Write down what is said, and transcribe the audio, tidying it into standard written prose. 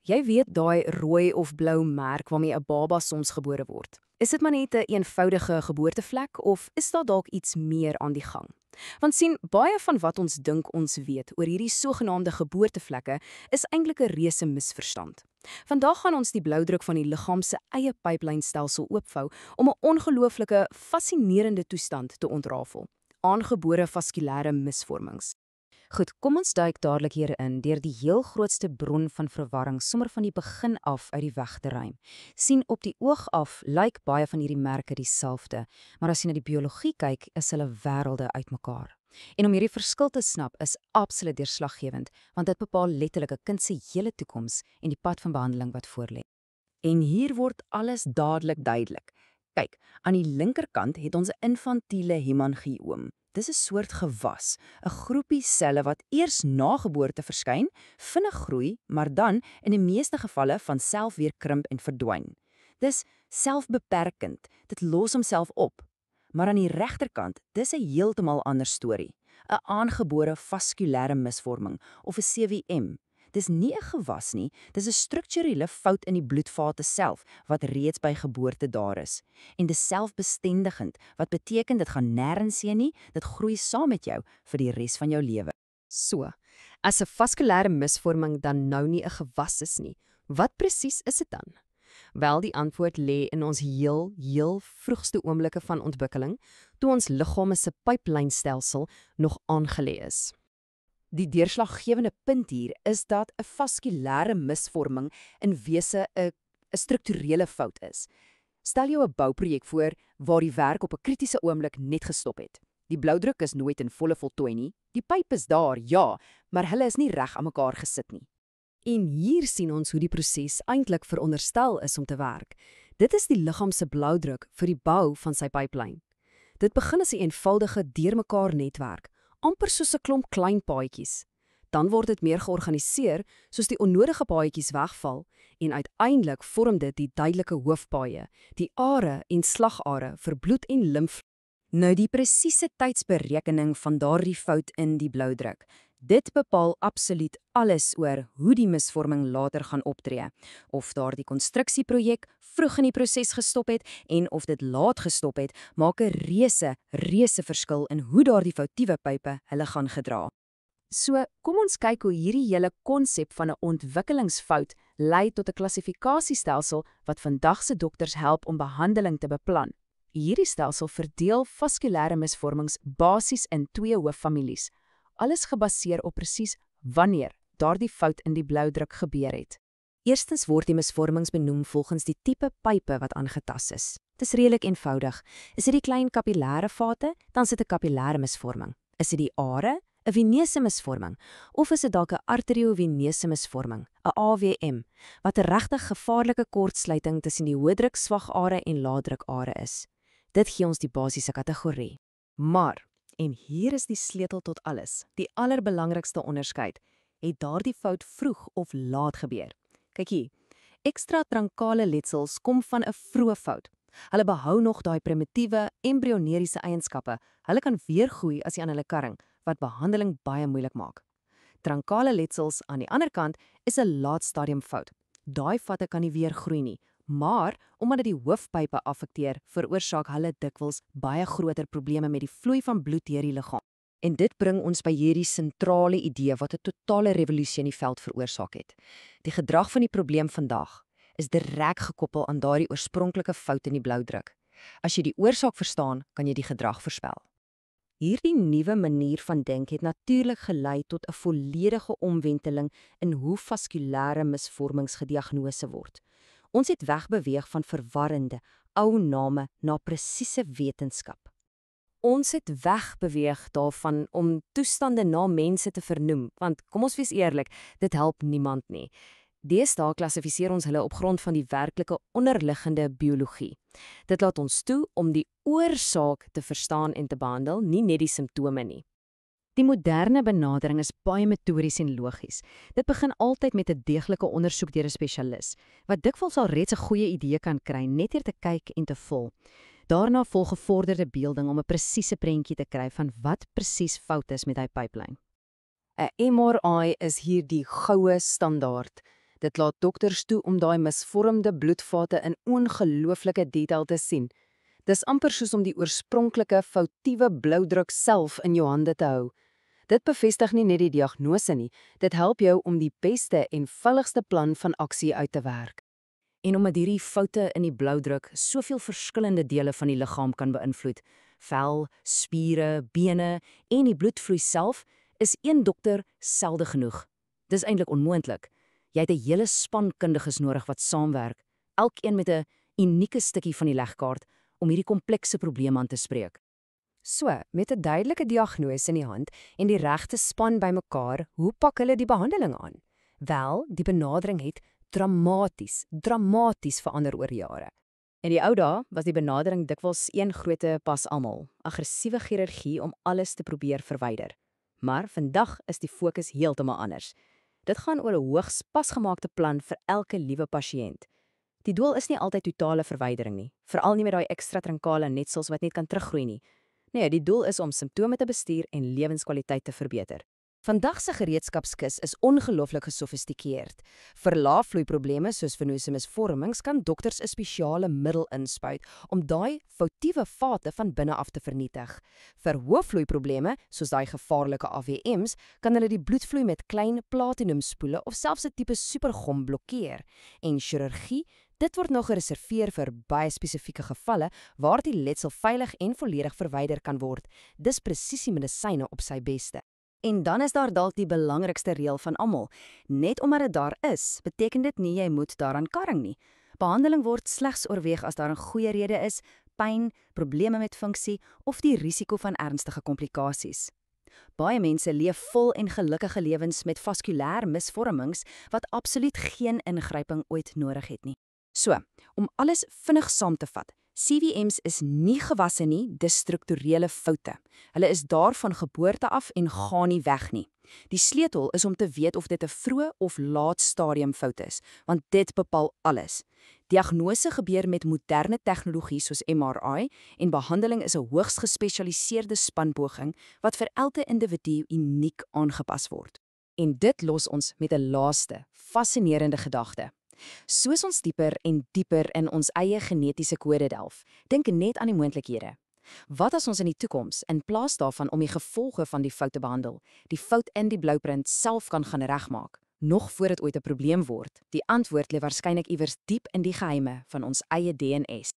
Jy weet daai rooi of blou merk waarmee 'n baba soms gebore word. Is dit maar net 'n eenvoudige geboortevlek of is daar dalk iets meer aan die gang? Want sien, baie van wat ons dink ons weet oor hierdie sogenaamde geboortevlekke is eintlik 'n reuse misverstand. Vandag gaan ons die bloudruk van die liggaam se eie pyplynstelsel oopvou om 'n ongelooflike, fascinerende toestand te ontrafel: aangebore vaskulêre misvormings. Goed, kom ons duik dadelik hierin deur die heel grootste bron van verwarring sommer van die begin af uit die weg te ruim. Sien, op die oog af lyk baie van hierdie merke dieselfde, maar as jy na die biologie kyk, is hulle wêrelde uitmekaar. En om hierdie verskil te snap is absoluut deurslaggewend, want dit bepaal letterlik 'n kind se hele toekoms en die pad van behandeling wat voorlê. En hier word alles dadelik duidelik. Kyk, aan die linkerkant het ons 'n infantiele hemangioom. Dis 'n soort gewas, 'n groepie selle wat eers na geboorte verskyn, vinnig groei, maar dan in die meeste gevalle van self weer krimp en verdwyn. Dis selfbeperkend, dit los homself op. Maar aan die regterkant, dis 'n heeltemal ander storie. 'n Aangebore vaskulêre misvorming of 'n CVM. Dis nie 'n gewas nie, dis 'n strukturele fout in die bloedvate self wat reeds by geboorte daar is. En dis selfbestendigend, wat beteken dit gaan nêrens heen nie, dit groei saam met jou vir die res van jou lewe. So, as 'n vaskulêre misvorming dan nou nie 'n gewas is nie, wat presies is dit dan? Wel, die antwoord lê in ons heel vroegste oomblikke van ontwikkeling, toe ons liggame se pyplynstelsel nog aangelê is. Die deurslaggewende punt hier is dat 'n vaskulêre misvorming in wese 'n strukturele fout is. Stel jou 'n bouprojek voor waar die werk op 'n kritiese oomblik net gestop het. Die bloudruk is nooit in volle voltooi nie. Die pyp is daar, ja, maar hulle is nie reg aan mekaar gesit nie. En hier sien ons hoe die proses eintlik veronderstel is om te werk. Dit is die liggaam se bloudruk vir die bou van sy pyplyn. Dit begin as 'n eenvoudige deurmekaar netwerk, amper soos 'n klomp klein paadjies. Dan word dit meer georganiseer soos die onnodige paadjies wegval en uiteindelik vorm dit die duidelike hoofpaaie, die are en slagare vir bloed en limf. Nou die presiese tydsberekening van daardie fout in die bloudruk. Dit bepaal absoluut alles oor hoe die misvorming later gaan optree, of daardie konstruksieprojek vroeg in die proses gestop het en of dit laat gestop het, maak 'n reuse verskil in hoe daardie foutiewe pype hulle gaan gedra. So, kom ons kyk hoe hierdie hele konsep van 'n ontwikkelingsfout lei tot 'n klassifikasiestelsel wat vandag se dokters help om behandeling te beplan. Hierdie stelsel verdeel vaskulêre misvormings basies in 2 hooffamilies, alles gebaseer op presies wanneer daardie fout in die bloudruk gebeur het. Eerstens word die misvormings benoem volgens die tipe pype wat aangetast is. Dit is redelik eenvoudig. Is dit die klein kapillêre vate, dan is dit 'n kapillêre misvorming. Is dit die are, 'n veneuse misvorming, of is dit dalk 'n arterioveneuse misvorming, 'n AVM, wat 'n regtig gevaarlike kortsluiting tussen die hoëdruk swagare en laadrukare is. Dit gee ons die basiese kategorie. Maar, en hier is die sleutel tot alles, die allerbelangrikste onderskeid, het daardie fout vroeg of laat gebeur. Kyk hier, ekstratrankale letsels kom van 'n vroeë fout. Hulle behou nog daai primitiewe, embrioneriese eienskappe. Hulle kan weer groei as jy aan hulle karring, wat behandeling baie moeilik maak. Trankale letsels aan die ander kant is 'n laatstadium fout. Daai vatte kan nie weer groei nie, maar omdat dit die hoofpype affekteer, veroorsaak hulle dikwels baie groter probleme met die vloei van bloed deur die liggaam. En dit bring ons by hierdie sentrale idee wat 'n totale revolusie in die veld veroorsaak het. Die gedrag van die probleem vandag is direk gekoppel aan daardie oorspronklike fout in die bloudruk. As jy die oorsaak verstaan, kan jy die gedrag voorspel. Hierdie nuwe manier van dink het natuurlik gelei tot 'n volledige omwenteling in hoe vaskulêre misvormings gediagnose word. Ons het wegbeweeg van verwarrende, ou name na presiese wetenskap. Ons het wegbeweeg daarvan om toestande na mense te vernoem, want kom ons wees eerlik, dit help niemand nie. Deesdae klassifiseer ons hulle op grond van die werklike onderliggende biologie. Dit laat ons toe om die oorsaak te verstaan en te behandel, nie net die simptome nie. Die moderne benadering is baie metodies en logies. Dit begin altyd met 'n deeglike ondersoek deur 'n spesialis, wat dikwels al reeds 'n goeie idee kan kry net deur te kyk en te voel. Daarna volg gevorderde beelding om 'n presiese prentjie te kry van wat presies fout is met hy pyplyn. 'n MRI is hier die goue standaard. Dit laat dokters toe om daai misvormde bloedvate in ongelooflike detail te sien. Dis amper soos om die oorspronklike foutiewe bloudruk self in jou hande te hou. Dit bevestig nie net die diagnose nie, dit help jou om die beste en veiligste plan van aksie uit te werk. En omdat hierdie foute in die bloudruk soveel verskillende dele van die liggaam kan beïnvloed, vel, spiere, bene en die bloedvloei self, is een dokter selde genoeg. Dis eintlik onmoontlik. Jy het 'n hele span kundiges nodig wat saamwerk, elkeen met 'n unieke stukkie van die legkaart om hierdie komplekse probleem aan te spreek. So, met 'n duidelike diagnose in die hand en die regte span bymekaar, hoe pak hulle die behandeling aan? Wel, die benadering het dramaties verander oor jare. In die ou dae was die benadering dikwels een groote pas almal, aggressiewe chirurgie om alles te probeer verwyder. Maar vandag is die fokus heeltemal anders. Dit gaan oor 'n hoogs pasgemaakte plan vir elke liewe pasiënt. Die doel is nie altyd totale verwydering nie, veral nie met daai ekstra trinkale netsels wat net kan teruggroei nie. Nee, die doel is om simptome te bestuur en lewenskwaliteit te verbeter. Vandag se gereedskapskis is ongelooflik gesofistikeerd. Vir laafvloeiprobleme soos venose misvormings kan dokters 'n spesiale middel inspuit om daai foutiewe vate van binne af te vernietig. Vir hoëvloeiprobleme, soos daai gevaarlike AVM's, kan hulle die bloedvloei met klein platinumspoele of selfs 'n tipe supergom blokkeer. En chirurgie, dit word nog gereserveer vir baie spesifieke gevalle waar die letsel veilig en volledig verwyder kan word. Dis presisiemedisyne op sy beste. En dan is daar dalk die belangrikste reël van almal. Net omdat dit daar is, beteken dit nie jy moet daaraan karring nie. Behandeling word slegs oorweeg as daar 'n goeie rede is, pyn, probleme met funksie of die risiko van ernstige komplikasies. Baie mense leef vol en gelukkige lewens met vaskulêre misvormings wat absoluut geen ingryping ooit nodig het nie. So, om alles vinnig saam te vat, CVM's is nie gewasse nie, dis strukturele foute. Hulle is daar van geboorte af en gaan nie weg nie. Die sleutel is om te weet of dit 'n vroeë of laat stadium fout is, want dit bepaal alles. Diagnose gebeur met moderne tegnologie soos MRI en behandeling is 'n hoogs gespesialiseerde spanpoging wat vir elke individu uniek aangepas word. En dit los ons met 'n laaste, fascinerende gedagte. Soos ons dieper en dieper in ons eie genetiese kode delf, dink net aan die moontlikhede. Wat as ons in die toekoms, in plaas daarvan om die gevolge van die fout te behandel, die fout in die blouprint self kan gaan regmaak, nog voor dit ooit 'n probleem word? Die antwoord lê waarskynlik iewers diep in die geheime van ons eie DNS.